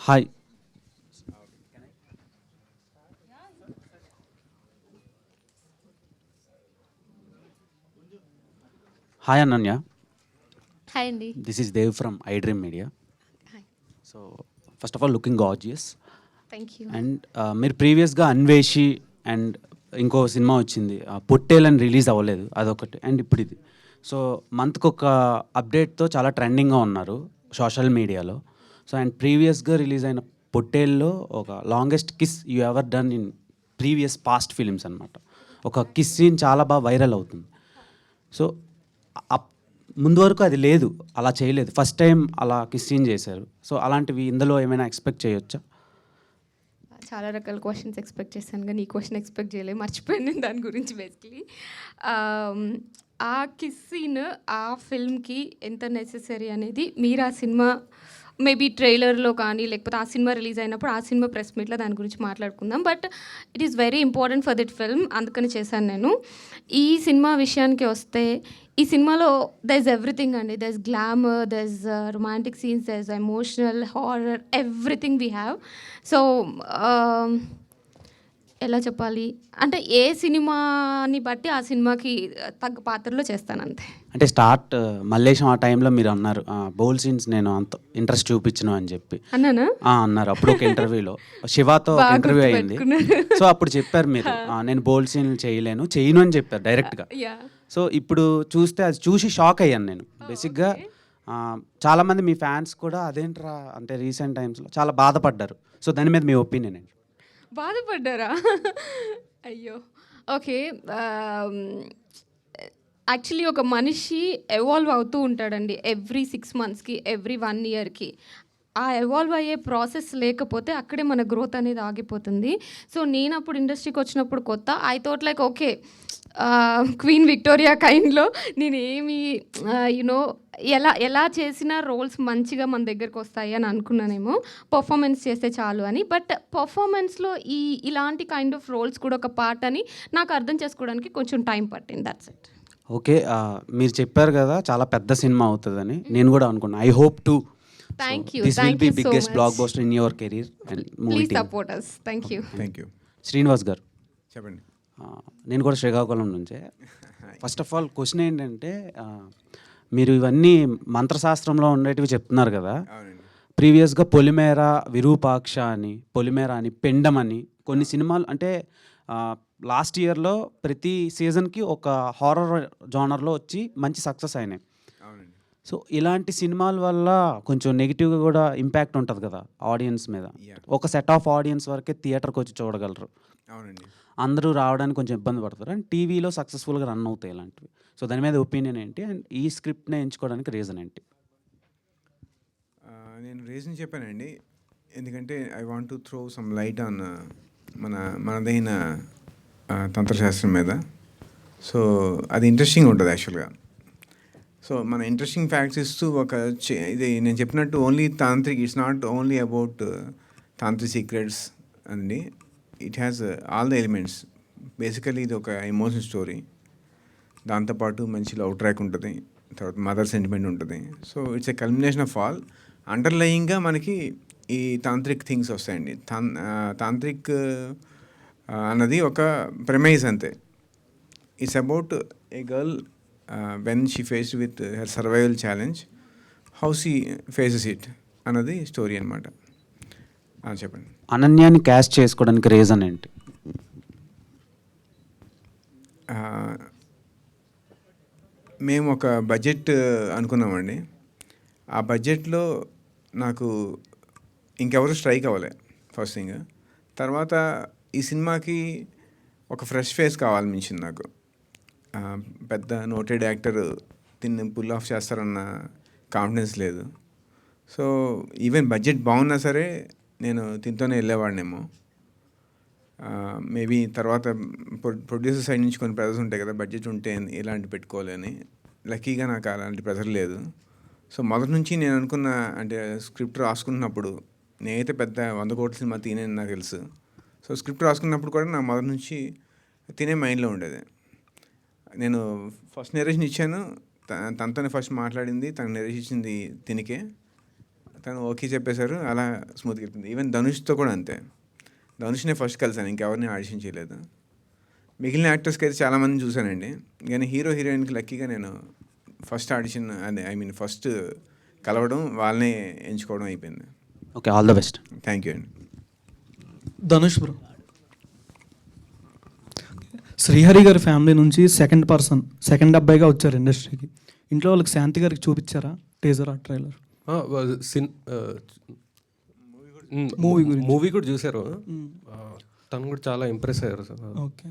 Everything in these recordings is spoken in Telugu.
హాయ్. హాయ్ అనన్య. హాయ్ అండి. This is Dev from I dream media. Hi. So first of all looking gorgeous. Thank you. And మీరు ప్రీవియస్గా అన్వేషి అండ్ ఇంకో సినిమా వచ్చింది పొట్టేలని రిలీజ్ అవ్వలేదు, అదొకటి. అండ్ ఇప్పుడు ఇది. సో మంత్కి ఒక అప్డేట్తో చాలా ట్రెండింగ్గా ఉన్నారు సోషల్ మీడియాలో. సో అండ్ ప్రీవియస్గా రిలీజ్ అయిన పొట్టేల్లో ఒక longest kiss you ever done in previous past films అనమాట. ఒక కిస్ సీన్ చాలా బాగా వైరల్ అవుతుంది. సో ముందు వరకు అది లేదు, అలా చేయలేదు. ఫస్ట్ టైం అలా కిస్ సీన్ చేశారు. సో అలాంటివి ఇందులో ఏమైనా ఎక్స్పెక్ట్ చేయొచ్చా? చాలా రకాల క్వశ్చన్స్ ఎక్స్పెక్ట్ చేశాను కానీ ఈ క్వశ్చన్ ఎక్స్పెక్ట్ చేయలేదు, మర్చిపోయాను నేను దాని గురించి. బేసిక్లీ ఆ కిస్ సీన్ ఆ ఫిల్మ్కి ఎంత నెసెసరీ అనేది మీరు ఆ సినిమా మేబీ ట్రైలర్లో కానీ లేకపోతే ఆ సినిమా రిలీజ్ అయినప్పుడు ఆ సినిమా ప్రెస్ మీట్లో దాని గురించి మాట్లాడుకుందాం. But it is very important for this film, అందుకని చేశాను నేను. ఈ సినిమా విషయానికి వస్తే ఈ సినిమాలో దర్ ఇస్ ఎవ్రీథింగ్ అండి. There is glamour, there is romantic scenes, there is emotional, horror, everything we have. So ఎలా చెప్పాలి అంటే ఏ సినిమాని బట్టి ఆ సినిమాకి తగ్గ పాత్రలో చేస్తాను అంతే. అంటే స్టార్ట్ మల్లేశం ఆ టైంలో మీరు అన్నారు బౌల్ సీన్స్ నేను అంత ఇంట్రెస్ట్ చూపించను అని చెప్పి అన్నానా? అన్నారు అప్పుడు ఒక ఇంటర్వ్యూలో. శివాతో ఒక ఇంటర్వ్యూ అయింది. సో అప్పుడు చెప్పారు మీరు నేను బౌల్ సీన్ చేయను అని చెప్పారు డైరెక్ట్గా. సో ఇప్పుడు చూస్తే అది చూసి షాక్ అయ్యాను నేను. బేసిక్గా చాలామంది మీ ఫ్యాన్స్ కూడా అదేంట్రా అంటే రీసెంట్ టైమ్స్లో చాలా బాధపడ్డారు. సో దాని మీద మీ ఒపీనియన్ ఏంటి? బాధపడ్డారా? అయ్యో. ఓకే. యాక్చువల్లీ ఒక మనిషి ఎవాల్వ్ అవుతూ ఉంటాడండి ఎవ్రీ 6 monthsకి, ఎవ్రీ 1 yearకి. ఆ ఎవాల్వ్ అయ్యే ప్రాసెస్ లేకపోతే అక్కడే మన గ్రోత్ అనేది ఆగిపోతుంది. సో నేను అప్పుడు ఇండస్ట్రీకి వచ్చినప్పుడు కొత్త I thought like okay queen Victoria కైండ్లో నేను ఏమి యునో ఎలా చేసిన రోల్స్ మంచిగా మన దగ్గరకు వస్తాయి అని అనుకున్నానేమో, పర్ఫార్మెన్స్ చేస్తే చాలు అని. బట్ పర్ఫార్మెన్స్లో ఇలాంటి కైండ్ ఆఫ్ రోల్స్ కూడా ఒక పార్ట్ అని నాకు అర్థం చేసుకోవడానికి కొంచెం టైం పట్టింది. That's it. ఓకే. మీరు చెప్పారు కదా చాలా పెద్ద సినిమా అవుతుందని, నేను కూడా అనుకున్నాను. I hope to. Thank you. This will be biggest block buster in your career and movie please team. Support us. Thank you. Srinivas గారు చెప్పండి. నేను కూడా శ్రీకాకుళం నుంచే. ఫస్ట్ ఆఫ్ ఆల్ క్వశ్చన్ ఏంటంటే మీరు ఇవన్నీ మంత్రశాస్త్రంలో ఉండేటివి చెప్తున్నారు కదా. అవునండి. ప్రీవియస్గా పొలిమేర, విరూపాక్ష అని, పొలిమేర అని, పెండం అని కొన్ని సినిమాలు అంటే లాస్ట్ ఇయర్లో ప్రతి సీజన్కి ఒక హారర్ జానర్లో వచ్చి మంచి సక్సెస్ అయినాయి. అవునండి. సో ఇలాంటి సినిమాల వల్ల కొంచెం నెగిటివ్గా కూడా ఇంపాక్ట్ ఉంటుంది కదా ఆడియన్స్ మీద. ఒక సెట్ ఆఫ్ ఆడియన్స్ వరకే థియేటర్కి వచ్చి చూడగలరు. అవునండి. అందరూ రావడానికి కొంచెం ఇబ్బంది పడతారు. అండ్ టీవీలో సక్సెస్ఫుల్గా రన్ అవుతాయి ఇలాంటివి. సో దాని మీద ఒపీనియన్ ఏంటి? అండ్ ఈ స్క్రిప్ట్ని ఎంచుకోవడానికి రీజన్ ఏంటి? నేను రీజన్ చెప్పానండి. ఎందుకంటే I want to throw some light on మనదైన తంత్రశాస్త్రం మీద. సో అది ఇంట్రెస్టింగ్ ఉంటుంది యాక్చువల్గా. సో మన ఇంట్రెస్టింగ్ ఫ్యాక్ట్స్ ఇస్తూ ఇది నేను చెప్పినట్టు only tantric, it's not only about tantric secrets అండి. It has all the elements. Basically ఇది ఒక ఎమోషన్ స్టోరీ. దాంతోపాటు మంచి లవ్ ట్రాక్ ఉంటుంది, తర్వాత మదర్ సెంటిమెంట్ ఉంటుంది. So it's a culmination of all. అండర్లయింగ్గా మనకి ఈ తాంత్రిక్ థింగ్స్ వస్తాయండి. తాంత్రిక్ అన్నది ఒక ప్రెమైజ్ అంతే. It's about a girl when she faced with her survival challenge, how she faces it అన్నది స్టోరీ అనమాట. చెప్పండి. అనన్యాన్ని క్యాస్ట్ చేసుకోవడానికి రీజన్ ఏంటి? మేము ఒక బడ్జెట్ అనుకున్నామండి. ఆ బడ్జెట్లో నాకు ఇంకెవరు స్ట్రైక్ అవ్వలే ఫస్ట్ థింగ్. తర్వాత ఈ సినిమాకి ఒక ఫ్రెష్ ఫేస్ కావాలనిపించింది నాకు. పెద్ద నోటెడ్ యాక్టర్ దీన్ని పుల్ ఆఫ్ చేస్తారన్న కాన్ఫిడెన్స్ లేదు. సో ఈవెన్ బడ్జెట్ బాగున్నా సరే నేను దీంతోనే వెళ్ళేవాడినేమో. మేబీ తర్వాత ప్రొడ్యూసర్ సైడ్ నుంచి కొన్ని ప్రెజర్స్ ఉంటాయి కదా, బడ్జెట్ ఉంటే ఇలాంటి పెట్టుకోవాలని. లక్కీగా నాకు అలాంటి ప్రెజర్ లేదు. సో మొదటి నుంచి నేను అనుకున్న అంటే స్క్రిప్ట్ రాసుకున్నప్పుడు నేనైతే పెద్ద 100 కోట్ల సినిమా తినేది నాకు తెలుసు. సో స్క్రిప్ట్ రాసుకున్నప్పుడు కూడా నా మొదటి నుంచి తినే మైండ్లో ఉండేది. నేను ఫస్ట్ నెరేషన్ ఇచ్చాను, తనతోనే ఫస్ట్ మాట్లాడింది, తను నెరేషన్ ఇచ్చింది తినికే. తను ఓకే చెప్పేశారు, అలా స్మూత్గా అయిపోయింది. ఈవెన్ ధనుష్తో కూడా అంతే. ధనుష్నే ఫస్ట్ కలిసాను, ఇంకెవరిని ఆడిషన్ చేయలేదు. మిగిలిన యాక్టర్స్కి అయితే చాలామంది చూశానండి, కానీ హీరో హీరోయిన్కి లక్కీగా నేను ఫస్ట్ ఆడిషన్ అదే ఫస్ట్ కలవడం, వాళ్ళని ఎంచుకోవడం అయిపోయింది. Okay, all the best. Thank you అండి. ధనుష్ బ్రో, శ్రీహరి గారి ఫ్యామిలీ నుంచి సెకండ్ అబ్బాయిగా వచ్చారు ఇండస్ట్రీకి. ఇంట్లో వాళ్ళకి శాంతి గారికి చూపించారా టీజర్ ఆ ట్రైలర్? మూవీ కూడా చూశారు. తను కూడా చాలా ఇంప్రెస్ అయ్యారు సార్.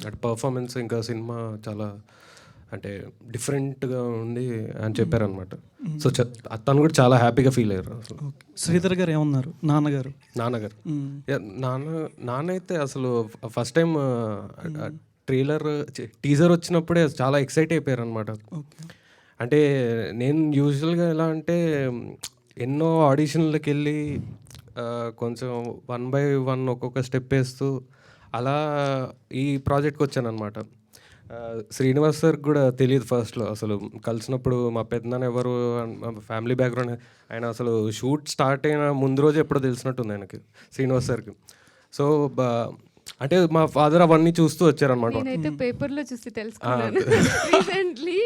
అటు పర్ఫార్మెన్స్ ఇంకా సినిమా చాలా అంటే డిఫరెంట్గా ఉంది అని చెప్పారనమాట. సో తను కూడా చాలా హ్యాపీగా ఫీల్ అయ్యారు అసలు. శ్రీధర్ గారు ఏమన్నారు? నాన్నగారు నాన్న అయితే అసలు ఫస్ట్ టైం టీజర్ వచ్చినప్పుడే చాలా ఎక్సైట్ అయిపోయారు అనమాట. అంటే నేను యూజువల్గా ఎలా అంటే ఎన్నో ఆడిషన్లకు వెళ్ళి కొంచెం 1 by 1 ఒక్కొక్క స్టెప్ వేస్తూ అలా ఈ ప్రాజెక్ట్కి వచ్చాను అనమాట. శ్రీనివాస్ సార్ కూడా తెలియదు ఫస్ట్లో. అసలు కలిసినప్పుడు మా పెద్దనాన్న ఎవరు, ఫ్యామిలీ బ్యాక్గ్రౌండ్, ఆయన అసలు షూట్ స్టార్ట్ అయిన ముందు రోజు ఎప్పుడో తెలిసినట్టుంది ఆయనకి, శ్రీనివాస్ సార్కి. సో అంటే మా ఫాదర్ అవన్నీ చూస్తూ వచ్చారనమాట. నేనైతే పేపర్లో చూసి తెలుసుకున్నాను రీసెంట్లీ.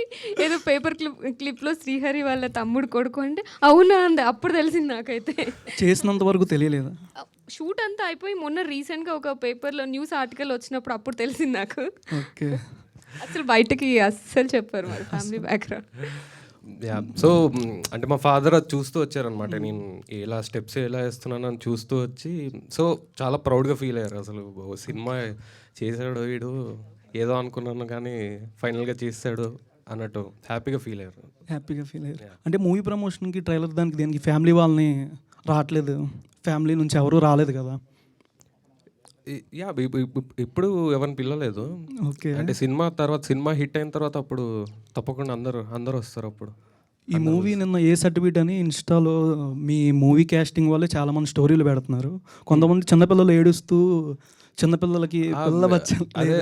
ఏదో పేపర్ క్లిప్లో శ్రీహరి వాళ్ళ తమ్ముడు కొడుకు అంటే అవునా అంది, అప్పుడు తెలిసింది నాకైతే. చేసినంత వరకు తెలియలేదా? షూట్ అంతా అయిపోయి మొన్న రీసెంట్గా ఒక పేపర్లో న్యూస్ ఆర్టికల్ వచ్చినప్పుడు అప్పుడు తెలిసింది నాకు. ఓకే, అసలు బయటకి అస్సలు చెప్పారు మరి ఫ్యామిలీ బ్యాక్గ్రౌండ్. సో అంటే మా ఫాదర్ అది చూస్తూ వచ్చారనమాట. నేను ఎలా స్టెప్స్ ఎలా వేస్తున్నాను అని చూస్తూ వచ్చి సో చాలా ప్రౌడ్గా ఫీల్ అయ్యారు. అసలు సినిమా చేశాడు వీడు, ఏదో అనుకున్నాను కానీ ఫైనల్గా చేశాడు అన్నట్టు హ్యాపీగా ఫీల్ అయ్యారు. అంటే మూవీ ప్రమోషన్కి ట్రైలర్ దానికి దేనికి ఫ్యామిలీ వాళ్ళని రావట్లేదు, ఫ్యామిలీ నుంచి ఎవరు రాలేదు కదా? ఇప్పుడు ఎవరిని పిల్లలేదు. ఓకే, అంటే సినిమా హిట్ అయిన తర్వాత అప్పుడు తప్పకుండా అందరూ వస్తారు. అప్పుడు ఈ మూవీ నిన్న ఏ సర్టిఫికేట్ అని ఇన్స్టాలో మీ మూవీ క్యాస్టింగ్ వల్లే చాలామంది స్టోరీలు పెడుతున్నారు. కొంతమంది చిన్నపిల్లలు ఏడుస్తూ చిన్నపిల్లలకి అదే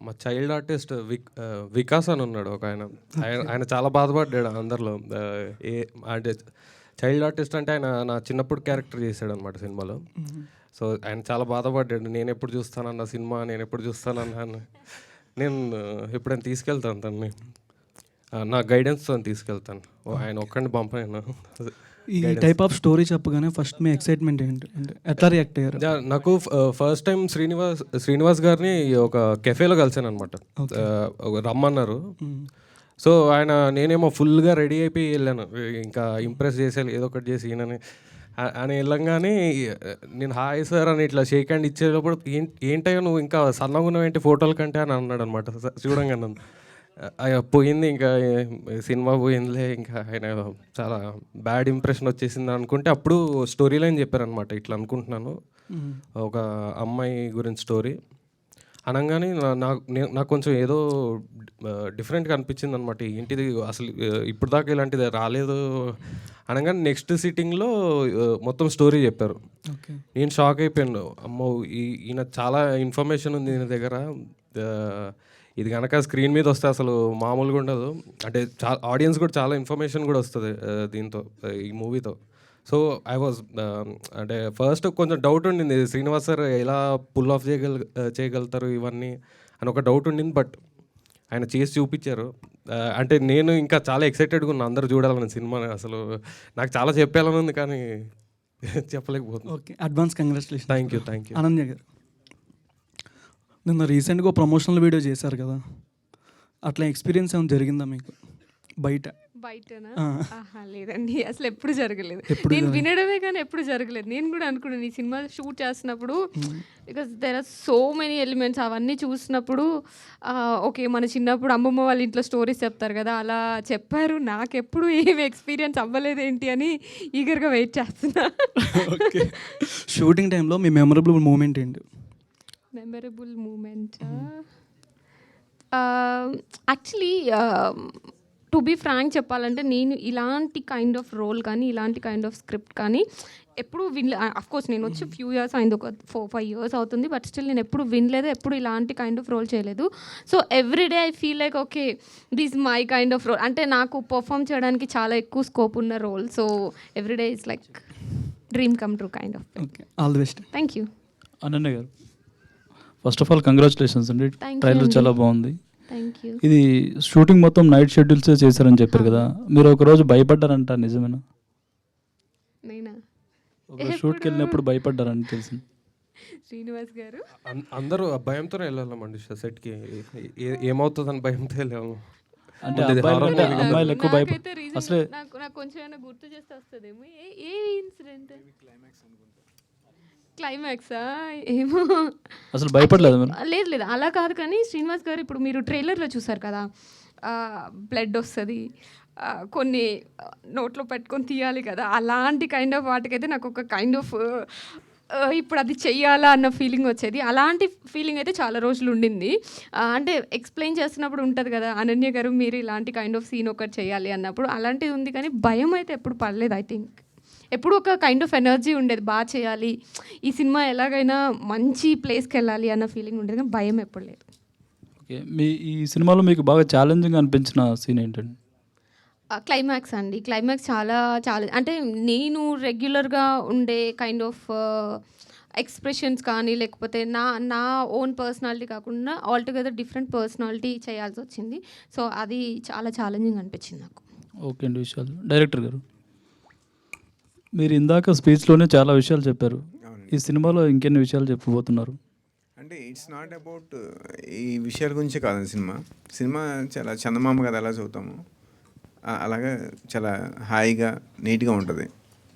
మా చైల్డ్ ఆర్టిస్ట్ వికాస్ అని ఉన్నాడు ఒక ఆయన చాలా బాధపడ్డాడు అందరిలో. అంటే చైల్డ్ ఆర్టిస్ట్ అంటే ఆయన నా చిన్నప్పుడు క్యారెక్టర్ చేశాడు అనమాట సినిమాలో. సో ఆయన చాలా బాధపడ్డాడు, నేను ఎప్పుడు చూస్తానన్న సినిమా, నేను ఎప్పుడు చూస్తానన్నా. నేను ఎప్పుడైనా తీసుకెళ్తాను తనని, నా గైడెన్స్తో తీసుకెళ్తాను. ఆయన ఒక్కడిని పంపలేను. ఈ టైప్ ఆఫ్ స్టోరీ చెప్పగానే ఫస్ట్ మీ ఎక్సైట్మెంట్ ఏంటి, అంటే ఎట్లా రియాక్ట్ అయ్యారు? నాకు ఫస్ట్ టైం శ్రీనివాస్ గారిని ఒక కెఫేలో కలిసాను అనమాట. రమ్మన్నారు. సో నేనేమో ఫుల్గా రెడీ అయిపోయి వెళ్ళాను, ఇంకా ఇంప్రెస్ చేసేయాలి ఏదో ఒకటి చేసి ఈయనని అని వెళ్ళంగానే నేను హాయ్ సార్ అని ఇట్లా షేక్ హ్యాండ్ ఇచ్చేటప్పుడు ఏంటయ్యో నువ్వు ఇంకా సన్నగా ఉన్నావు ఏంటి ఫోటోల కంటే అని అన్నాడు అనమాట. చూడంగా నన్ను పోయింది, ఇంకా సినిమా పోయిందిలే, ఇంకా ఆయన చాలా బ్యాడ్ ఇంప్రెషన్ వచ్చేసింది అనుకుంటే అప్పుడు స్టోరీ లైన్ చెప్పారనమాట. ఇట్లా అనుకుంటున్నాను, ఒక అమ్మాయి గురించి స్టోరీ అనగానే నాకు కొంచెం ఏదో డిఫరెంట్గా అనిపించింది అనమాట. ఏంటిది అసలు ఇప్పుడు దాకా ఇలాంటిది రాలేదు అనగానే నెక్స్ట్ సిట్టింగ్లో మొత్తం స్టోరీ చెప్పారు. నేను షాక్ అయిపోయాను, అమ్మో ఈయన చాలా ఇన్ఫర్మేషన్ ఉంది ఈయన దగ్గర, ఇది కనుక స్క్రీన్ మీద వస్తే అసలు మామూలుగా ఉండదు. అంటే చాలా ఆడియన్స్ కూడా చాలా ఇన్ఫర్మేషన్ కూడా వస్తుంది దీంతో, ఈ మూవీతో. సో ఐ వాజ్ అంటే ఫస్ట్ కొంచెం డౌట్ ఉండింది, శ్రీనివాస్ సార్ ఎలా పుల్ ఆఫ్ చేయగలుగుతారు ఇవన్నీ అని ఒక డౌట్ ఉండింది. బట్ ఆయన చేసి చూపించారు. అంటే నేను ఇంకా చాలా ఎక్సైటెడ్గా ఉన్నా అందరూ చూడాలని సినిమాని. అసలు నాకు చాలా చెప్పాలని ఉంది కానీ చెప్పలేకపోతుంది. Okay, advance congratulation. Thank you. Ananya garu, నిన్న రీసెంట్గా ప్రమోషనల్ వీడియో చేశారు కదా, అట్లా ఎక్స్పీరియన్స్ ఏమైనా జరిగిందా మీకు బయటనా? లేదండి, అసలు ఎప్పుడు జరగలేదు. నేను వినడమే కానీ ఎప్పుడు జరగలేదు. నేను కూడా అనుకున్నాను ఈ సినిమా షూట్ చేసినప్పుడు, because there are so many elements, అవన్నీ చూసినప్పుడు ఓకే మన చిన్నప్పుడు అమ్మమ్మ వాళ్ళ ఇంట్లో స్టోరీస్ చెప్తారు కదా, అలా చెప్పారు. నాకెప్పుడు ఏమి ఎక్స్పీరియన్స్ అవ్వలేదేంటి అని ఈగర్గా వెయిట్ చేస్తున్నా. ఓకే, షూటింగ్ టైంలో మీ మెమరబుల్ మూమెంట్ ఏంటి? Memorable moment actually to be frank చెప్పాలంటే నేను ఇలాంటి కైండ్ ఆఫ్ రోల్ కానీ ఇలాంటి కైండ్ ఆఫ్ స్క్రిప్ట్ కానీ ఎప్పుడు వినలే. అఫ్కోర్స్ నేను వచ్చి ఫ్యూ ఇయర్స్ అయింది, ఒక 4-5 years అవుతుంది, బట్ స్టిల్ నేను ఎప్పుడు వినలేదు, ఎప్పుడు ఇలాంటి కైండ్ ఆఫ్ రోల్ చేయలేదు. So everyday I feel like okay this my kind of role, అంటే నాకు పర్ఫామ్ చేయడానికి చాలా ఎక్కువ స్కోప్ ఉన్న role. So everyday is like dream come true kind of. Okay, all the best. Thank you. Ananya గారు, ఫస్ట్ ఆఫ్ ఆల్ కంగ్రాచులేషన్స్ అండి, Thank you ట్రైలర్ అండి. చాలా బాగుంది. థ్యాంక్ యూ. ఇది షూటింగ్ మొత్తం నైట్ షెడ్యూల్స్ చేశారని చెప్పారు కదా, మీరు ఒక రోజు భయపడ్డారంట, నిజమేనా? నేనా? ఒక షూట్కి వెళ్ళినప్పుడు భయపడ్డారని తెలిసింది. శ్రీనివాస్ గారు అందరూ ఆ భయంతోనే వెళ్ళామండి సెట్కి. ఏమవుతుందని భయంతో వెళ్ళాము. అంటే ముందు ఇది అబ్బాయిల horror కంటే movie కదా. అమ్మాయిలు ఎక్కువ నాకైతే reason అసలే నాకు కొంచెం ఏమైనా గుర్తు చేస్తే వస్తుందేమో. ఏ ఇన్సిడెంట్? క్లైమాక్సా? ఏమో. అసలు భయపడలేదు మీరు? లేదు లేదు అలా కాదు, కానీ శ్రీనివాస్ గారు ఇప్పుడు మీరు ట్రైలర్లో చూసారు కదా, బ్లడ్ వస్తుంది, కొన్ని నోట్లో పెట్టుకొని తీయాలి కదా, అలాంటి కైండ్ ఆఫ్ వాటికైతే నాకు ఒక కైండ్ ఆఫ్ ఇప్పుడు అది చెయ్యాలా అన్న ఫీలింగ్ వచ్చేది. అలాంటి ఫీలింగ్ అయితే చాలా రోజులు ఉండింది. అంటే ఎక్స్ప్లెయిన్ చేస్తున్నప్పుడు ఉంటుంది కదా, అనన్య గారు మీరు ఇలాంటి కైండ్ ఆఫ్ సీన్ ఒకటి చేయాలి అన్నప్పుడు అలాంటిది ఉంది, కానీ భయం అయితే ఎప్పుడు పడలేదు. ఐ థింక్ ఎప్పుడు ఒక కైండ్ ఆఫ్ ఎనర్జీ ఉండేది, బాగా చేయాలి, ఈ సినిమా ఎలాగైనా మంచి ప్లేస్కి వెళ్ళాలి అన్న ఫీలింగ్ ఉండేది, కానీ భయం ఎప్పుడు లేదు. ఓకే, మీ ఈ సినిమాలో మీకు బాగా ఛాలెంజింగ్ అనిపించిన సీన్ ఏంటండి? క్లైమాక్స్ అండి. క్లైమాక్స్ చాలా చాలా అంటే నేను రెగ్యులర్గా ఉండే కైండ్ ఆఫ్ ఎక్స్ప్రెషన్స్ కానీ లేకపోతే నా నా ఓన్ పర్సనాలిటీ కాకుండా ఆల్టుగెదర్ డిఫరెంట్ పర్సనాలిటీ చేయాల్సి వచ్చింది. సో అది చాలా ఛాలెంజింగ్ అనిపించింది నాకు. ఓకే అండి. విషయాలు డైరెక్టర్ గారు, మీరు ఇందాక స్పీచ్లోనే చాలా విషయాలు చెప్పారు, ఈ సినిమాలో ఇంకెన్ని విషయాలు చెప్పబోతున్నారు? అంటే ఇట్స్ నాట్ అబౌట్ ఈ విషయాల గురించే కాదండి సినిమా చాలా చందమామ కదా ఎలా చదువుతాము అలాగా చాలా హాయిగా నీట్గా ఉంటుంది.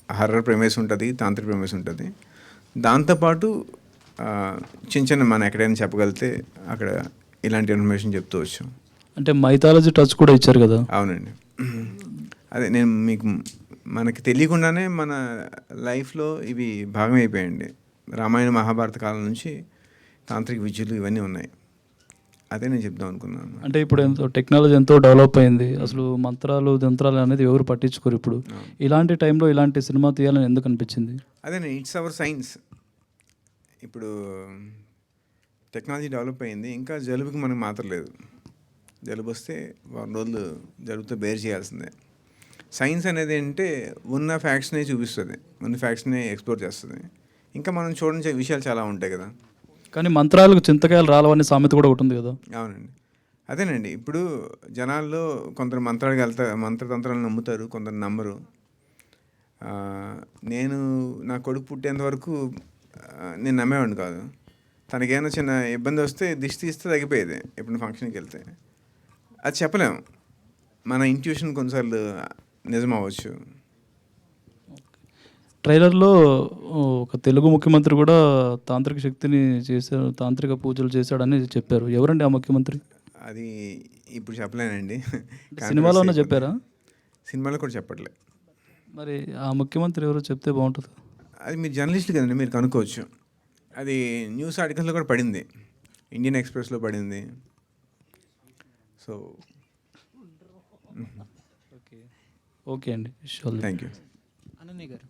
హర్రర్ ప్రెమిస్ ఉంటుంది, తాంత్రిక ప్రెమిస్ ఉంటుంది, దాంతోపాటు చిన్న చిన్న మనం ఎక్కడైనా చెప్పగలిగితే అక్కడ ఇలాంటి ఇన్ఫర్మేషన్ చెప్తూ వచ్చాం. అంటే మైథాలజీ టచ్ కూడా ఇచ్చారు కదా? అవునండి. అదే నేను మీకు మనకి తెలియకుండానే మన లైఫ్లో ఇవి భాగం అయిపోయాయండి. రామాయణ మహాభారత కాలం నుంచి తాంత్రిక విద్యలు ఇవన్నీ ఉన్నాయి. అదే నేను చెప్దాం అనుకున్నాను. అంటే ఇప్పుడు ఎంతో టెక్నాలజీ ఎంతో డెవలప్ అయింది, అసలు మంత్రాలు యంత్రాలు అనేది ఎవరు పట్టించుకోరు. ఇప్పుడు ఇలాంటి టైంలో ఇలాంటి సినిమా తీయాలని ఎందుకు అనిపించింది? అదే ఇట్స్ అవర్ సైన్స్. ఇప్పుడు టెక్నాలజీ డెవలప్ అయింది, ఇంకా జలుబుకి మనకు మాత్రం లేదు. జలుబు వస్తే 1 రోజులు జలుబుతో బేర్ చేయాల్సిందే. సైన్స్ అనేది ఏంటంటే ఉన్న ఫ్యాక్ట్స్నే చూపిస్తుంది, ఉన్న ఫ్యాక్ట్స్నే ఎక్స్ప్లోర్ చేస్తుంది. ఇంకా మనం చూడని విషయాలు చాలా ఉంటాయి కదా. కానీ మంత్రాలకు చింతకాయలు రాలవని సామెత కూడా ఉంటుంది కదా? అవునండి. అదేనండి, ఇప్పుడు జనాల్లో కొందరు మంత్రతంత్రాలు నమ్ముతారు, కొందరు నమ్మరు. నేను నా కొడుకు పుట్టేంత వరకు నేను నమ్మేవాడిని కాదు. తనకేమైనా చిన్న ఇబ్బంది వస్తే దిష్టి తీస్తే తగ్గిపోయేది. ఎప్పుడు ఫంక్షన్కి వెళ్తే అది చెప్పలేము, మన ఇంట్యూషన్ కొన్నిసార్లు నిజం అవ్వచ్చు. ట్రైలర్లో ఒక తెలుగు ముఖ్యమంత్రి కూడా తాంత్రిక శక్తిని చేశాడు, తాంత్రిక పూజలు చేశాడని చెప్పారు. ఎవరండి ఆ ముఖ్యమంత్రి? అది ఇప్పుడు చెప్పలేనండి. సినిమాలో ఉన్న చెప్పారా? సినిమాలో కూడా చెప్పట్లే. మరి ఆ ముఖ్యమంత్రి ఎవరో చెప్తే బాగుంటుంది. అది మీరు జర్నలిస్టులు కదండి, మీరు కనుక్కోవచ్చు. అది న్యూస్ ఆర్టికల్స్లో కూడా పడింది, ఇండియన్ ఎక్స్ప్రెస్లో పడింది. సో ఓకే అండి. Thank you. అనన్య గారు,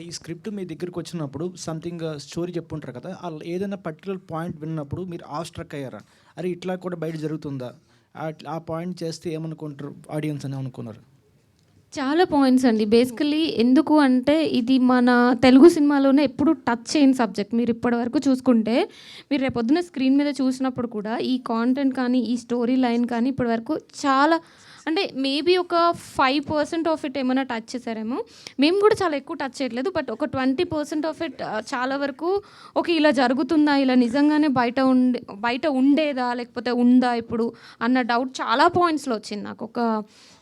ఈ స్క్రిప్ట్ మీ దగ్గరికి వచ్చినప్పుడు సంథింగ్ స్టోరీ చెప్పుంటారు కదా, ఏదైనా పర్టికులర్ పాయింట్ విన్నప్పుడు మీరు ఆ స్ట్రక్ అయ్యారా? అరే ఇట్లా కూడా బయట జరుగుతుందా, ఆ పాయింట్ చేస్తే ఏమనుకుంటారు ఆడియన్స్ అని అనుకున్నారు? చాలా పాయింట్స్ అండి. బేసికలీ ఎందుకు అంటే ఇది మన తెలుగు సినిమాలోనే ఎప్పుడు టచ్ చేయని సబ్జెక్ట్. మీరు ఇప్పటివరకు చూసుకుంటే మీరు రేపొద్దున స్క్రీన్ మీద చూసినప్పుడు కూడా ఈ కాంటెంట్ కానీ ఈ స్టోరీ లైన్ కానీ ఇప్పటివరకు చాలా అంటే మేబీ ఒక 5% ఆఫ్ ఇట్ ఏమైనా టచ్ చేశారేమో. మేము కూడా చాలా ఎక్కువ టచ్ చేయట్లేదు, బట్ ఒక 20% ఆఫ్ ఇట్ చాలా వరకు ఓకే ఇలా జరుగుతుందా, ఇలా నిజంగానే బయట ఉండేదా లేకపోతే ఉందా ఇప్పుడు అన్న డౌట్ చాలా పాయింట్స్లో వచ్చింది నాకు. ఒక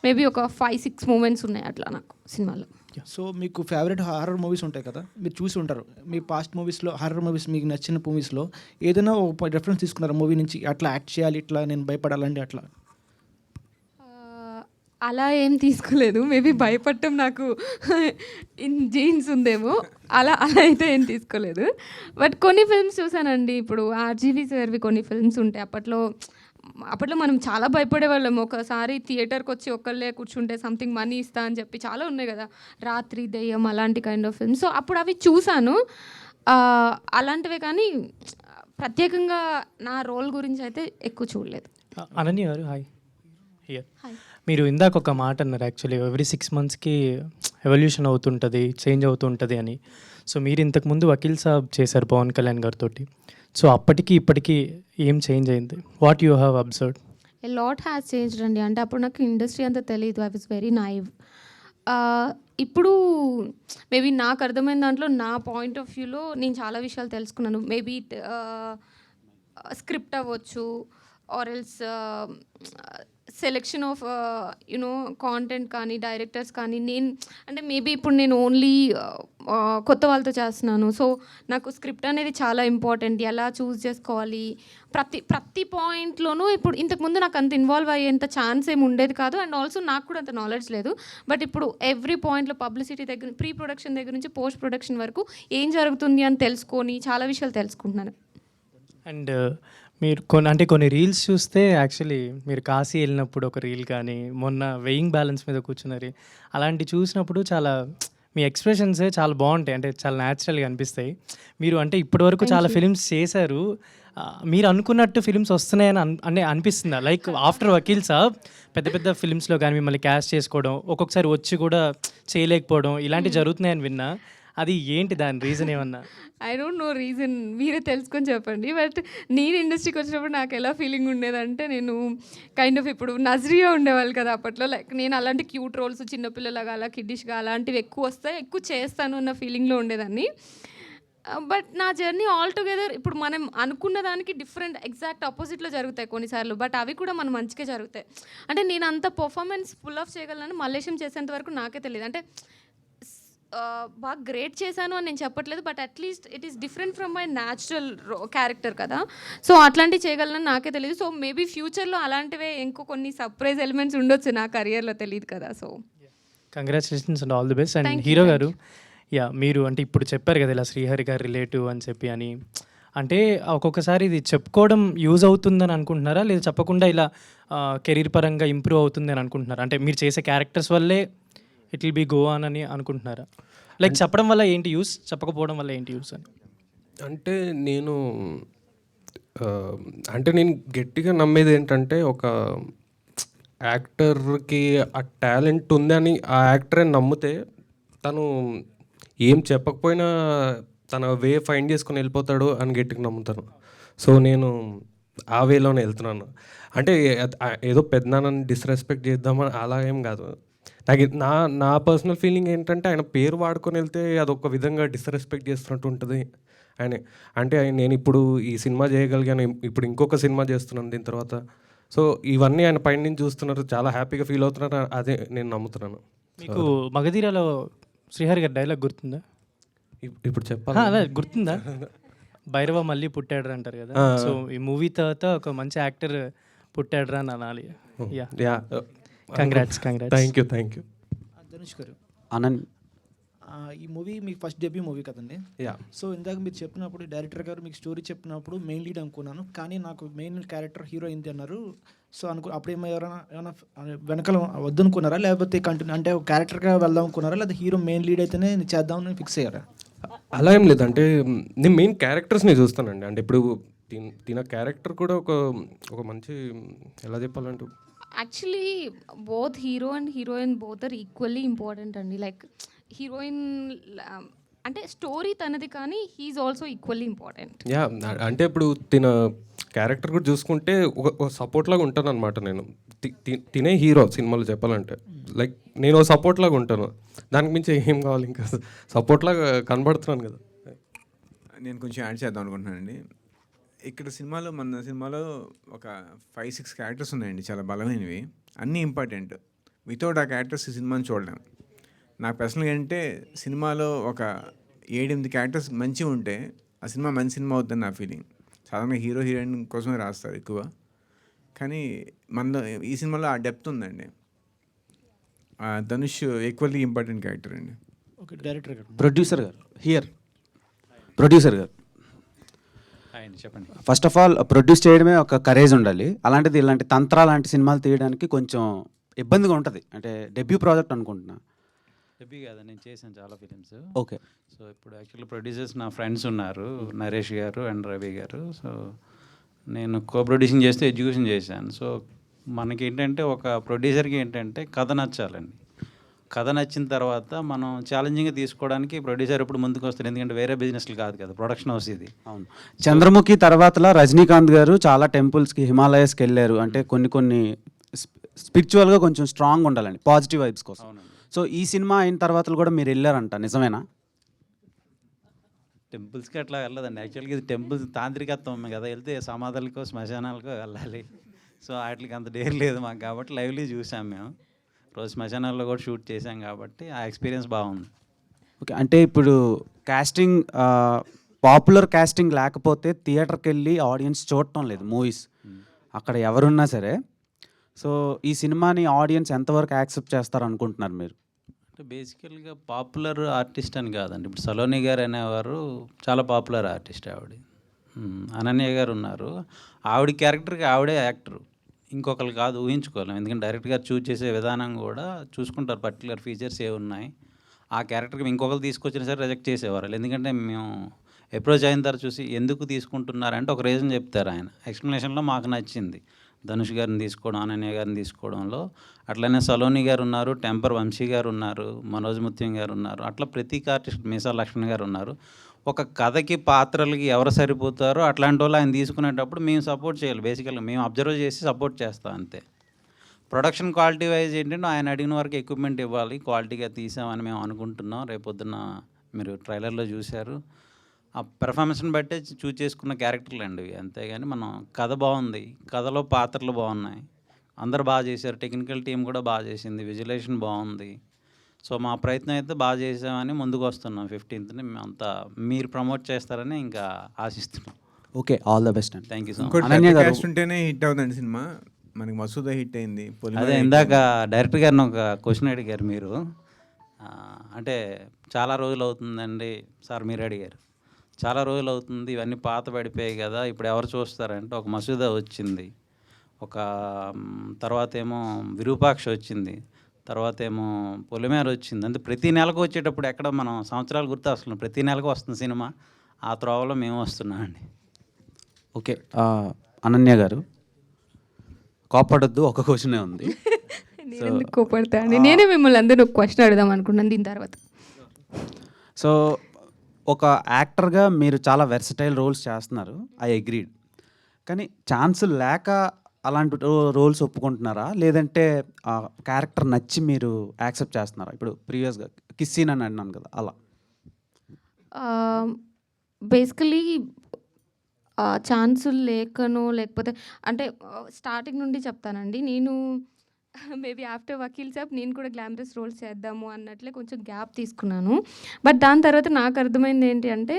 మేబీ ఒక 5-6 మూమెంట్స్ ఉన్నాయి అట్లా నాకు సినిమాలో. సో మీకు ఫేవరెట్ హారర్ మూవీస్ ఉంటాయి కదా, మీరు చూసి ఉంటారు. మీ పాస్ట్ మూవీస్లో హారర్ మూవీస్ మీకు నచ్చిన మూవీస్లో ఏదైనా ఒక రెఫరెన్స్ తీసుకున్నారు మూవీ నుంచి, అట్లా యాక్ట్ చేయాలి, ఇట్లా నేను భయపడాలండి అట్లా? అలా ఏం తీసుకోలేదు. మేబీ భయపడటం నాకు ఇన్ జీన్స్ ఉందేమో, అలా అయితే ఏం తీసుకోలేదు. బట్ కొన్ని ఫిల్మ్స్ చూసానండి. ఇప్పుడు ఆర్జీవి సార్వి కొన్ని ఫిల్మ్స్ ఉంటాయి, అప్పట్లో అప్పట్లో మనం చాలా భయపడేవాళ్ళం. ఒకసారి థియేటర్కి వచ్చి ఒక్కళ్ళే కూర్చుంటే సంథింగ్ మనీ ఇస్తా అని చెప్పి చాలా ఉన్నాయి కదా, రాత్రి దెయ్యం అలాంటి కైండ్ ఆఫ్ ఫిల్మ్. సో అప్పుడు అవి చూశాను అలాంటివే, కానీ ప్రత్యేకంగా నా రోల్ గురించి అయితే ఎక్కువ చూడలేదు. అనన్య గారు హాయ్. Here hi. మీరు ఇందాక ఒక మాట అన్నారు, యాక్చువల్లీ ఎవ్రీ 6 monthsకి ఎవల్యూషన్ అవుతుంటుంది, చేంజ్ అవుతుంటుంది అని. సో మీరు ఇంతకుముందు వకీల్ సాబ్ చేశారు పవన్ కళ్యాణ్ గారితో. సో అప్పటికి ఇప్పటికీ ఏం చేంజ్ అయింది? What you have observed? A lot has changed అండి. అంటే అప్పుడు నాకు ఇండస్ట్రీ అంతా తెలియదు, ఐ వాజ్ వెరీ నైవ్. ఇప్పుడు మేబీ నాకు అర్థమైన దాంట్లో నా పాయింట్ ఆఫ్ వ్యూలో నేను చాలా విషయాలు తెలుసుకున్నాను. మేబీ స్క్రిప్ట్ అవ్వచ్చు, or else selection of you know content కానీ, డైరెక్టర్స్ కానీ. నేను అంటే మేబీ ఇప్పుడు నేను ఓన్లీ కొత్త వాళ్ళతో చేస్తున్నాను, సో నాకు స్క్రిప్ట్ అనేది చాలా ఇంపార్టెంట్. ఎలా చూస్ చేసుకోవాలి ప్రతి పాయింట్లోనూ. ఇప్పుడు ఇంతకుముందు నాకు అంత ఇన్వాల్వ్ అయ్యేంత ఛాన్స్ ఏమి ఉండేది కాదు, అండ్ ఆల్సో నాకు కూడా అంత నాలెడ్జ్ లేదు. బట్ ఇప్పుడు ఎవ్రీ పాయింట్లో పబ్లిసిటీ దగ్గర, ప్రీ ప్రొడక్షన్ దగ్గర నుంచి పోస్ట్ ప్రొడక్షన్ వరకు ఏం జరుగుతుంది అని తెలుసుకొని చాలా విషయాలు తెలుసుకుంటున్నాను. అండ్ మీరు కొన్ని రీల్స్ చూస్తే యాక్చువల్లీ మీరు కాశీ వెళ్ళినప్పుడు ఒక రీల్ కానీ, మొన్న వెయింగ్ బ్యాలెన్స్ మీద కూర్చున్నారు, అలాంటి చూసినప్పుడు చాలా మీ ఎక్స్ప్రెషన్సే చాలా బాగుంటాయి, అంటే చాలా న్యాచురల్గా అనిపిస్తాయి. మీరు అంటే ఇప్పటివరకు చాలా ఫిలిమ్స్ చేశారు, మీరు అనుకున్నట్టు ఫిలిమ్స్ వస్తున్నాయని అంటే అనిపిస్తుందా? లైక్ ఆఫ్టర్ వకీల్ సాబ్ పెద్ద పెద్ద ఫిలిమ్స్లో కానీ మిమ్మల్ని క్యాస్ట్ చేసుకోవడం, ఒక్కొక్కసారి వచ్చి కూడా చేయలేకపోవడం, ఇలాంటివి జరుగుతున్నాయని విన్నా. అది ఏంటి దాని రీజన్ ఏమన్నా? ఐ డోంట్ నో రీజన్, మీరే తెలుసుకొని చెప్పండి. బట్ నేను ఇండస్ట్రీకి వచ్చినప్పుడు నాకు ఎలా ఫీలింగ్ ఉండేదంటే, నేను కైండ్ ఆఫ్ ఇప్పుడు నజరియా ఉండేవాళ్ళు కదా అప్పట్లో, లైక్ నేను అలాంటి క్యూట్ రోల్స్ చిన్నపిల్లలాగా అలా కిడ్డిష్గా అలాంటివి ఎక్కువ వస్తాయి, ఎక్కువ చేస్తాను అన్న ఫీలింగ్లో ఉండేదాన్ని. బట్ నా జర్నీ ఆల్ టుగెదర్ ఇప్పుడు మనం అనుకున్న దానికి డిఫరెంట్ ఎగ్జాక్ట్ ఆపోజిట్లో జరుగుతాయి కొన్నిసార్లు, బట్ అవి కూడా మన మంచిగా జరుగుతాయి. అంటే నేను అంత పర్ఫార్మెన్స్ ఫుల్ ఆఫ్ చేయగలను మల్లేశం చేసేంత వరకు నాకే తెలియదు. అంటే బాగా గ్రేట్ చేశాను అని నేను చెప్పట్లేదు, but at least it is different from my natural character కదా, సో అట్లాంటివి చేయగలనని నాకే తెలియదు. సో మేబీ ఫ్యూచర్లో అలాంటివే ఇంకో కొన్ని సర్ప్రైజ్ ఎలిమెంట్స్ ఉండొచ్చు నా కెరియర్లో, తెలియదు కదా. So congratulations and all the best. And Thank you, hero thank గారు, యా మీరు అంటే ఇప్పుడు చెప్పారు కదా ఇలా శ్రీహరి గారు రిలేటివ్ అని చెప్పి అని, అంటే ఒక్కొక్కసారి ఇది చెప్పుకోవడం యూజ్ అవుతుందని అనుకుంటున్నారా, లేదా చెప్పకుండా ఇలా కెరీర్ పరంగా ఇంప్రూవ్ అవుతుంది అని అనుకుంటున్నారా? అంటే మీరు చేసే క్యారెక్టర్స్ వల్లే it will be go on అని అనుకుంటున్నారా? లైక్ చెప్పడం వల్ల ఏంటి యూస్, చెప్పకపోవడం వల్ల ఏంటి యూస్ అని? అంటే నేను గట్టిగా నమ్మేది ఏంటంటే, ఒక యాక్టర్కి ఆ టాలెంట్ ఉందని ఆ యాక్టరే నమ్మితే తను ఏం చెప్పకపోయినా తన వే ఫైండ్ చేసుకొని వెళ్ళిపోతాడు అని గట్టిగా నమ్ముతాను. సో నేను ఆ వేలోనే వెళ్తున్నాను. అంటే ఏదో పెద్దనాన్నని డిస్రెస్పెక్ట్ చేద్దామని అలా ఏం కాదు. నాకు నా పర్సనల్ ఫీలింగ్ ఏంటంటే, ఆయన పేరు వాడుకొని వెళ్తే అదొక విధంగా డిస్రెస్పెక్ట్ చేస్తున్నట్టు ఉంటుంది. అంటే నేను ఇప్పుడు ఈ సినిమా చేయగలిగాను, ఇప్పుడు ఇంకొక సినిమా చేస్తున్నాను దీని తర్వాత. సో ఇవన్నీ ఆయన పైన నుంచి చూస్తున్నారు, చాలా హ్యాపీగా ఫీల్ అవుతున్నారు, అదే నేను నమ్ముతున్నాను. మీకు మగధీరాలో శ్రీహరి గారి డైలాగ్ గుర్తుందా? ఇప్పుడు చెప్పాలి, అదే గుర్తుందా? భైరవ మళ్ళీ పుట్టాడు అంటారు కదా. సో ఈ మూవీ తర్వాత ఒక మంచి యాక్టర్ పుట్టాడురా అని అనాలి. Yeah, congrats. Thank you. Dhanush గారు, అనంత్ ఈ మూవీ మీకు ఫస్ట్ డెబ్యూ మూవీ కదండి. యా. సో ఇందాక మీరు చెప్పినప్పుడు డైరెక్టర్ గారు మీకు స్టోరీ చెప్పినప్పుడు మెయిన్ లీడ్ అనుకున్నాను, కానీ నాకు మెయిన్ క్యారెక్టర్ హీరోయిన్ అన్నారు. సో అప్పుడు ఏమైనా వెనకాల వద్దనుకున్నారా, లేకపోతే కంటిన్యూ అంటే క్యారెక్టర్గా వెళ్దాం అనుకున్నారా, లేదా హీరో మెయిన్ లీడ్ అయితేనే చేద్దామని ఫిక్స్ అయ్యారా? అలా ఏం లేదు. అంటే నేను మెయిన్ క్యారెక్టర్స్ని చూస్తానండి. అంటే ఇప్పుడు తిన క్యారెక్టర్ కూడా ఒక మంచి, ఎలా చెప్పాలంటే, actually both hero and heroine both are equally important అండి. లైక్ హీరోయిన్ అంటే స్టోరీ తనది, కానీ he is also equally important. Yeah. అంటే ఇప్పుడు తిన క్యారెక్టర్ కూడా చూసుకుంటే ఒక సపోర్ట్ లాగా ఉంటాను అనమాట. నేను తినే హీరో సినిమాలో చెప్పాలంటే, లైక్ నేను సపోర్ట్ లాగా ఉంటాను. దానికి మించి ఏం కావాలి, ఇంకా సపోర్ట్ లాగా కనబడుతున్నాను కదా. నేను కొంచెం యాడ్ చేద్దాం అనుకుంటున్నానండి. ఇక్కడ మన సినిమాలో ఒక 5-6 క్యారెక్టర్స్ ఉన్నాయండి, చాలా బలమైనవి, అన్నీ ఇంపార్టెంట్. వితౌట్ ఆ క్యారెక్టర్స్ ఈ సినిమాని చూడలేం. నాకు పర్సనల్గా అంటే సినిమాలో ఒక 7-8 క్యారెక్టర్స్ మంచిగా ఉంటే ఆ సినిమా మంచి సినిమా అవుతుందని నా ఫీలింగ్. సాధారణంగా హీరో హీరోయిన్ కోసమే రాస్తారు ఎక్కువ, కానీ మనలో ఈ సినిమాలో ఆ డెప్త్ ఉందండి. ధనుష్ ఈక్వల్లీ ఇంపార్టెంట్ క్యారెక్టర్ అండి. ఓకే, డైరెక్టర్ గారు, ప్రొడ్యూసర్ గారు చెప్పండి. ఫస్ట్ ఆఫ్ ఆల్ ప్రొడ్యూస్ చేయడమే ఒక కరేజ్ ఉండాలి. అలాంటిది ఇలాంటి తంత్ర లాంటి సినిమాలు తీయడానికి కొంచెం ఇబ్బందిగా ఉంటుంది. అంటే డెబ్యూ ప్రాజెక్ట్ అనుకుంటున్నా. డెబ్యూ కాదు, నేను చేశాను చాలా ఫిలిమ్స్. ఓకే. సో ఇప్పుడు యాక్చువల్లీ ప్రొడ్యూసర్స్ నా ఫ్రెండ్స్ ఉన్నారు, నరేష్ గారు అండ్ రవి గారు. సో నేను కో ప్రొడ్యూసింగ్ చేస్తూ ఎడ్యుకేషన్ చేశాను. సో మనకి ఏంటంటే ఒక ప్రొడ్యూసర్కి ఏంటంటే కథ నచ్చాలండి. కథ నచ్చిన తర్వాత మనం ఛాలెంజింగ్గా తీసుకోవడానికి ప్రొడ్యూసర్ ఇప్పుడు ముందుకు వస్తారు. ఎందుకంటే వేరే బిజినెస్లు కాదు కదా, ప్రొడక్షన్ హౌస్ ఇది. అవును. చంద్రముఖి తర్వాతలా రజనీకాంత్ గారు చాలా టెంపుల్స్కి, హిమాలయస్కి వెళ్ళారు. అంటే కొన్ని స్పిరిచువల్గా కొంచెం స్ట్రాంగ్ ఉండాలండి, పాజిటివ్ వైబ్స్ కోసం. అవునండి. సో ఈ సినిమా అయిన తర్వాత కూడా మీరు వెళ్ళారంట, నిజమేనా? టెంపుల్స్కి అట్లా వెళ్ళదండి. యాక్చువల్గా ఇది టెంపుల్స్ తాంత్రికత్వం కదా, వెళ్తే సమాధులకో శ్మశానాలకో వెళ్ళాలి. సో వాటికి అంత డేర్ లేదు మాకు, కాబట్టి లైవ్లీ చూసాం మేము. రోజు శ్మశానాల్లో కూడా షూట్ చేసాం కాబట్టి ఆ ఎక్స్పీరియన్స్ బాగుంది. ఓకే. అంటే ఇప్పుడు కాస్టింగ్, పాపులర్ కాస్టింగ్ లేకపోతే థియేటర్కి వెళ్ళి ఆడియన్స్ చూడటం లేదు మూవీస్, అక్కడ ఎవరున్నా సరే. సో ఈ సినిమాని ఆడియన్స్ ఎంతవరకు యాక్సెప్ట్ చేస్తారు అనుకుంటున్నారు మీరు? అంటే బేసికల్గా పాపులర్ ఆర్టిస్ట్ అని కాదండి. ఇప్పుడు సలోని గారు అనేవారు చాలా పాపులర్ ఆర్టిస్ట్. ఆవిడ అనన్య గారు ఉన్నారు, ఆవిడ క్యారెక్టర్కి ఆవిడే యాక్టరు, ఇంకొకరు కాదు, ఊహించుకోలేం. ఎందుకంటే డైరెక్ట్ గారు చూస్ చేసే విధానం కూడా చూసుకుంటారు, పర్టికులర్ ఫీచర్స్ ఏ ఉన్నాయి. ఆ క్యారెక్టర్కి ఇంకొకరు తీసుకొచ్చినా సరే రిజెక్ట్ చేసేవారు. ఎందుకంటే మేము అప్రోచ్ అయిన తర్వాత చూసి ఎందుకు తీసుకుంటున్నారంటే ఒక రీజన్ చెప్తారు ఆయన. ఎక్స్ప్లెనేషన్లో మాకు నచ్చింది ధనుష్ గారిని తీసుకోవడం, అనన్య గారిని తీసుకోవడంలో. అట్లనే సలోని గారు ఉన్నారు, టెంపర్ వంశీ గారు ఉన్నారు, మనోజ్ ముత్యం గారు ఉన్నారు. అట్లా ప్రతి ఆర్టిస్ట్, మీసా లక్ష్మణ్ గారు ఉన్నారు. ఒక కథకి పాత్రలకి ఎవరు సరిపోతారో అట్లాంటి వాళ్ళు ఆయన తీసుకునేటప్పుడు మేము సపోర్ట్ చేయాలి. బేసికల్గా మేము అబ్జర్వ్ చేసి సపోర్ట్ చేస్తాం అంతే. ప్రొడక్షన్ క్వాలిటీ వైజ్ ఏంటంటే ఆయన అడిగిన వరకు ఎక్విప్మెంట్ ఇవ్వాలి, క్వాలిటీగా తీసామని మేము అనుకుంటున్నాం. రేపొద్దున మీరు ట్రైలర్లో చూశారు, ఆ పెర్ఫార్మెన్స్ని బట్టే చూస్ చేసుకున్న క్యారెక్టర్లు అండి ఇవి. అంతేగాని మనం కథ బాగుంది, కథలో పాత్రలు బాగున్నాయి, అందరు బాగా చేశారు, టెక్నికల్ టీం కూడా బాగా చేసింది, విజువలైజేషన్ బాగుంది. సో మా ప్రయత్నం అయితే బాగా చేసామని ముందుకు వస్తున్నాం. 15th మేమంతా మీరు ప్రమోట్ చేస్తారని ఇంకా ఆశిస్తున్నాం. ఓకే, ఆల్ ద బెస్ట్ అండి. Thank you so much. ఇంకోటి అనన్య పెద్ద గారు- cast ఉంటేనే హిట్ అవుతుంది సినిమా. మనకి మసూద హిట్ అయింది, పొలిమేర అదే hit ఇందాక అయింది. డైరెక్టర్ గారిని ఒక క్వశ్చన్ అడిగారు మీరు. అంటే చాలా రోజులు అవుతుందండి సార్, మీరు అడిగారు చాలా రోజులు అవుతుంది, ఇవన్నీ పాత పడిపోయాయి కదా, ఇప్పుడు ఎవరు చూస్తారంటే ఒక మసూద వచ్చింది, ఒక తర్వాత ఏమో విరూపాక్ష వచ్చింది, తర్వాత ఏమో పొలిమేర వచ్చింది. అంటే ప్రతి నెలకు వచ్చేటప్పుడు ఎక్కడ మనం సంవత్సరాలు గుర్తు వస్తున్నాం, ప్రతి నెలకు వస్తుంది సినిమా. ఆ త్రోవలో మేము వస్తున్నామండి. ఓకే. అనన్య గారు కోపడొద్దు, ఒక క్వశ్చనే ఉంది. నేను ఎందుకు కోపడతా అండి, నేనే మిమ్మల్ని అందరూ ఒక క్వశ్చన్ అడుగుదాం అనుకున్నాను దీని తర్వాత. సో ఒక యాక్టర్గా మీరు చాలా వెర్సటైల్ రోల్స్ చేస్తున్నారు, ఐ అగ్రీడ్. కానీ ఛాన్స్ లేక అలాంటి రోల్స్ ఒప్పుకుంటున్నారా, లేదంటే ఆ క్యారెక్టర్ నచ్చి మీరు యాక్సెప్ట్ చేస్తున్నారా? ఇప్పుడు ప్రీవియస్గా కిస్సీన్ అని అన్నాను కదా, అలా. బేసికలీ ఛాన్సులు లేకనో లేకపోతే అంటే స్టార్టింగ్ నుండి చెప్తానండి. నేను మేబీ ఆఫ్టర్ వకీల్ సాబ్ నేను కూడా గ్లామరస్ రోల్స్ చేద్దాము అన్నట్లే కొంచెం గ్యాప్ తీసుకున్నాను. బట్ దాని తర్వాత నాకు అర్థమైంది ఏంటి అంటే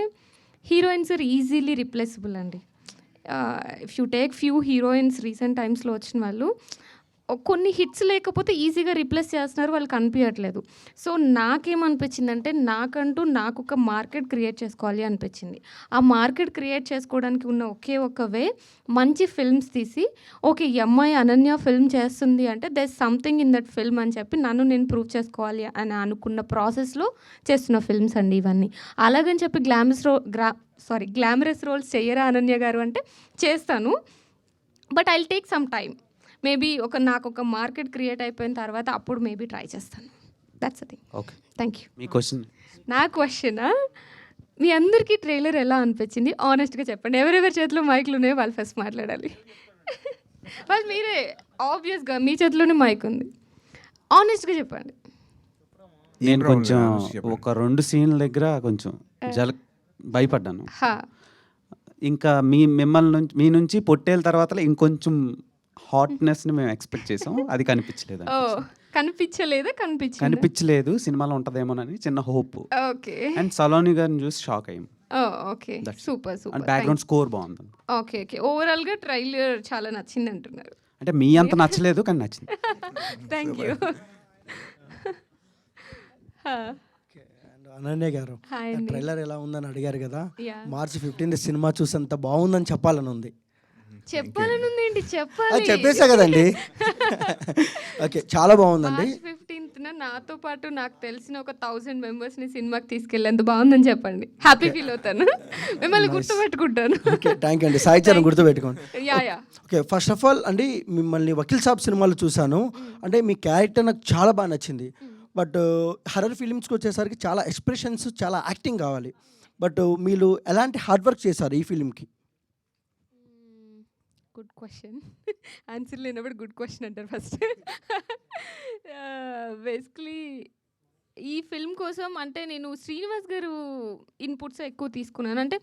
హీరోయిన్స్ ఆర్ ఈజీలీ రిప్లేసబుల్ అండి. If you take few heroines recent టైమ్స్లో వచ్చిన వాళ్ళు కొన్ని హిట్స్ లేకపోతే ఈజీగా రీప్లేస్ చేస్తున్నారు, వాళ్ళు కనిపించట్లేదు. సో నాకేమనిపించిందంటే నాకు ఒక మార్కెట్ క్రియేట్ చేసుకోవాలి అనిపించింది. ఆ మార్కెట్ క్రియేట్ చేసుకోవడానికి ఉన్న ఒకే ఒక వే మంచి ఫిల్మ్స్ తీసి, ఓకే ఈ అమ్మాయి అనన్య ఫిల్మ్ చేస్తుంది అంటే they is something in that film అని చెప్పి నన్ను నేను ప్రూవ్ చేసుకోవాలి అని అనుకున్న ప్రాసెస్లో చేస్తున్న ఫిల్మ్స్ అండి ఇవన్నీ. అలాగని చెప్పి గ్లామరస్ రోల్స్ చెయ్యరా అనన్య గారు అంటే చేస్తాను, but I will take some time. Maybe నాకు ఒక మార్కెట్ క్రియేట్ అయిపోయిన తర్వాత అప్పుడు మేబీ ట్రై చేస్తాను. That's the thing. Okay, thank you. Me question. నా క్వశ్చనా, మీ అందరికీ ట్రైలర్ ఎలా అనిపించింది ఆనెస్ట్గా చెప్పండి. ఎవరెవరి చేతిలో మైక్లు ఉన్నాయో వాళ్ళు ఫస్ట్ మాట్లాడాలి. వాళ్ళు మీరే, ఆబ్వియస్గా మీ చేతిలోనే మైక్ ఉంది, ఆనెస్ట్గా చెప్పండి. నేను problem కొంచెం లేదు, చెప్పండి. ఒక 2 సీన్ల దగ్గర కొంచెం భయపడ్డాను. హా, ఇంకా మీ నుంచి పొట్టేల తర్వాత ఇంకొంచెం హాట్నెస్ని మేము ఎక్స్పెక్ట్ చేసాం, అది కనిపించలేదు. ఓ కనిపించలేదా? కనిపించలేదు, సినిమాలో ఉంటుందేమోనని చిన్న హోప్. ఓకే. అండ్ సలోని గారిని చూసి షాక్ అయ్యాం. Okay, That's it. Super and super. Background score బాగుంది. ఓకే ఓకే, ఓవరాల్గా ట్రైలర్ చాలా నచ్చింది అంటున్నారు. అంటే మీ అంత నచ్చలేదు కానీ నచ్చింది. Thank you. అండ్ అనన్య గారు, హాయ్ అండి. ట్రైలర్ ఎలా ఉందని అడిగారు కదా, Yeah. మార్చి 15 సినిమా చూసేంత బాగుందని చెప్పాలని ఉంది. చెప్పాలని ఉందేంటి? అది చెప్పాలి. చెప్పేసా కదండి. ఓకే, చాలా బాగుందండి. మార్చ్ 15న నాతో పాటు నాకు తెలిసిన ఒక 1000 మెంబర్స్ని సినిమాకి తీసుకెళ్ళేంత బాగుందని చెప్పండి. హ్యాపీ ఫీల్ అవుతాను. మిమ్మల్ని గుర్తుపెట్టుకుంటాను. ఓకే, థ్యాంక్ యూ అండి. సాయి చరణ్ గుర్తుపెట్టుకోండి. Yeah. Okay, first of all అండి, మిమ్మల్ని వకీల్ సాబ్ సినిమాలో చూశాను. అంటే మీ క్యారెక్టర్ నాకు చాలా బాగా నచ్చింది. బట్ హర్రర్ ఫిలిమ్స్కి వచ్చేసరికి చాలా ఎక్స్ప్రెషన్స్, చాలా యాక్టింగ్ కావాలి. బట్ మీరు ఎలాంటి హార్డ్ వర్క్ చేశారు ఈ ఫిలింకి? Good question. ఆన్సర్ లేనప్పుడు గుడ్ క్వశ్చన్ అంటారు ఫస్ట్. బేసిక్లీ ఈ ఫిల్మ్ కోసం అంటే నేను శ్రీనివాస్ గారు ఇన్పుట్స్ ఎక్కువ తీసుకున్నాను. అంటే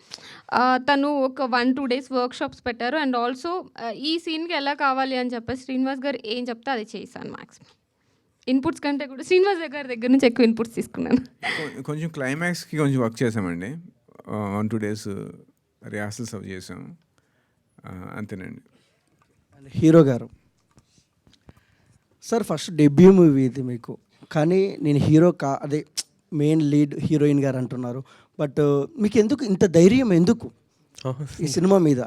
తను ఒక 1-2 డేస్ వర్క్షాప్స్ పెట్టారు. అండ్ ఆల్సో ఈ సీన్కి ఎలా కావాలి అని చెప్పేసి శ్రీనివాస్ గారు ఏం చెప్తే అది చేశాను. మ్యాక్సిమం ఇన్పుట్స్ కంటే కూడా శ్రీనివాస్ గారి దగ్గర నుంచి ఎక్కువ ఇన్పుట్స్ తీసుకున్నాను. కొంచెం క్లైమాక్స్కి కొంచెం వర్క్ చేసామండి. 1-2 డేస్ రిహార్సల్స్ అవి చేసాం. అంతేనండి. అండ్ హీరో గారు సార్, ఫస్ట్ డెబ్యూ మూవీ ఇది మీకు, కానీ నేను హీరో అదే మెయిన్ లీడ్ హీరోయిన్ గారు అంటున్నారు. బట్ మీకు ఎందుకు ఇంత ధైర్యం, ఎందుకు ఈ సినిమా మీద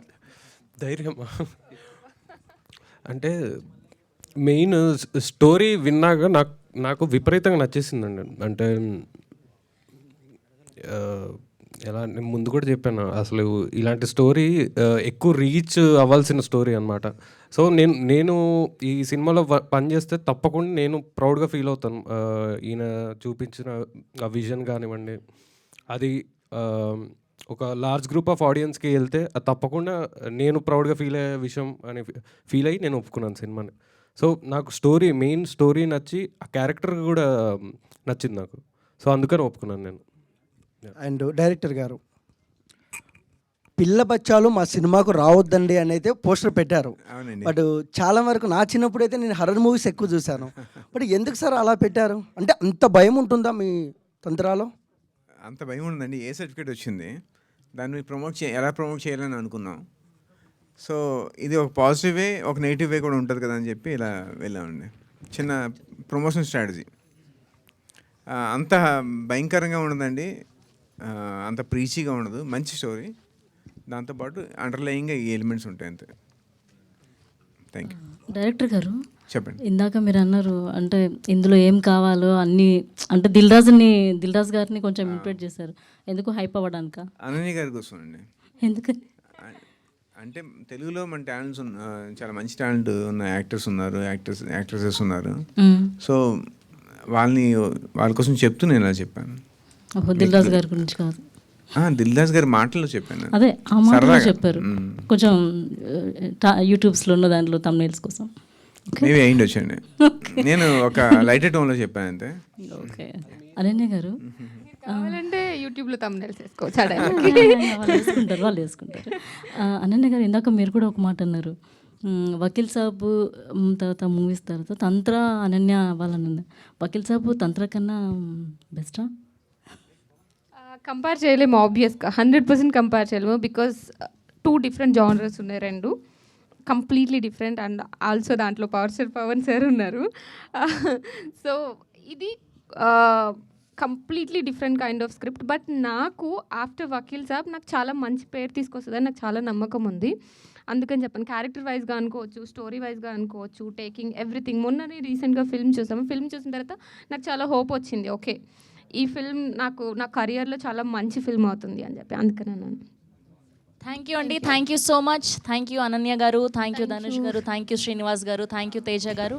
ధైర్యం అంటే మెయిన్ స్టోరీ విన్నాక నాకు విపరీతంగా నచ్చేసిందండి. అంటే ఎలా నేను ముందు కూడా చెప్పాను, అసలు ఇలాంటి స్టోరీ ఎక్కువ రీచ్ అవ్వాల్సిన స్టోరీ అనమాట. సో నేను ఈ సినిమాలో పనిచేస్తే తప్పకుండా నేను ప్రౌడ్గా ఫీల్ అవుతాను. ఈయన చూపించిన ఆ విజన్ కానివ్వండి, అది ఒక లార్జ్ గ్రూప్ ఆఫ్ ఆడియన్స్కి వెళ్తే అది తప్పకుండా నేను ప్రౌడ్గా ఫీల్ అయ్యే విషయం అని ఫీల్ అయ్యి నేను ఒప్పుకున్నాను సినిమాని. సో నాకు మెయిన్ స్టోరీ నచ్చి ఆ క్యారెక్టర్ కూడా నచ్చింది నాకు. సో అందుకని ఒప్పుకున్నాను నేను. అండ్ డైరెక్టర్ గారు, పిల్ల బచ్చాలు మా సినిమాకు రావద్దండి అని అయితే పోస్టర్ పెట్టారు. అవునండి. బట్ చాలా వరకు నా చిన్నప్పుడు అయితే నేను హర్రర్ మూవీస్ ఎక్కువ చూశాను. బట్ ఎందుకు సార్ అలా పెట్టారు? అంటే అంత భయం ఉంటుందా మీ తంత్రాలో? అంత భయం ఉందండి. ఏ సర్టిఫికేట్ వచ్చింది, దాన్ని ఎలా ప్రమోట్ చేయాలని అనుకున్నాం. సో ఇది ఒక పాజిటివ్ వే, ఒక నెగిటివ్ వే కూడా ఉంటుంది కదా అని చెప్పి ఇలా వెళ్ళామండి. చిన్న ప్రమోషన్ స్ట్రాటజీ. అంత భయంకరంగా ఉండదండి, అంత ప్రీచీగా ఉండదు, మంచి స్టోరీ. దాంతోపాటు అండర్లయింగ్గా ఈ ఎలిమెంట్స్ ఉంటాయి అంతే. Thank you. డైరెక్టర్ గారు, చెప్పండి. ఇందాక మీరు అన్నారు అంటే ఇందులో ఏం కావాలో అన్నీ, అంటే దిల్రాజ్ గారిని కొంచెం ఇంప్రెట్ చేశారు. ఎందుకు హైప్ అవ్వడానిక? అనన్య గారి కోసం అండి. ఎందుకని? అంటే తెలుగులో మన టాలెంట్స్ చాలా మంచి టాలెంట్ ఉన్న యాక్టర్స్ ఉన్నారు, యాక్ట్రెసెస్ ఉన్నారు. సో వాళ్ళ కోసం చెప్తూ నేను ఇలా చెప్పాను. దిల్రాజ్ గారి గురించి కాదు, దిల్రాజ్ గారి మాటల్లో చెప్పాను. అదే ఆ మాటలో చెప్పారు. కొంచెం యూట్యూబ్స్లో ఉన్న దాంట్లో తమ్నైల్స్ కోసం మేబీ అయ్యిండి వచ్చండి. నేను ఒక లైట్ టోన్లో చెప్పాను అంతే. ఓకే. అనన్య గారు, కావాలంటే యూట్యూబ్లో తమ్నైల్స్ వేసుకోవచ్చు. వాళ్ళు వేసుకుంటారు. అనన్య గారు, ఇందాక మీరు కూడా ఒక మాట అన్నారు, వకీల్ సాబ్ తర్వాత మూవీస్ తర్వాత తంత్ర అనన్య అవ్వాలని ఉంది. వకీల్ సాబ్ తంత్ర కన్నా బెస్టా? కంపేర్ చేయలేము, ఆబ్వియస్గా 100% కంపేర్ చేయలేము. బికాస్ 2 డిఫరెంట్ జానర్స్ ఉన్నాయి, 2 కంప్లీట్లీ డిఫరెంట్. అండ్ ఆల్సో దాంట్లో పవన్ సార్ ఉన్నారు. సో ఇది completely different kind of script. But నాకు ఆఫ్టర్ వకీల్ సాబ్ నాకు చాలా మంచి పేరు తీసుకొస్తుందని నాకు చాలా నమ్మకం ఉంది. అందుకని చెప్పాను, క్యారెక్టర్ వైజ్గా అనుకోవచ్చు, స్టోరీ వైజ్గా అనుకోవచ్చు, టేకింగ్ ఎవ్రీథింగ్. మొన్ననే రీసెంట్గా ఫిల్మ్ చూసాము. ఫిల్మ్ చూసిన తర్వాత నాకు చాలా హోప్ వచ్చింది, ఓకే ఈ ఫిల్మ్ నా కెరియర్లో చాలా మంచి ఫిల్మ్ అవుతుంది అని చెప్పి. అందుకని అన్నాను. థ్యాంక్ యూ అండి, thank you so much. Thank you Ananya గారు, థ్యాంక్ యూ ధనుష్ గారు, థ్యాంక్ యూ శ్రీనివాస్ గారు, థ్యాంక్ యూ తేజ గారు.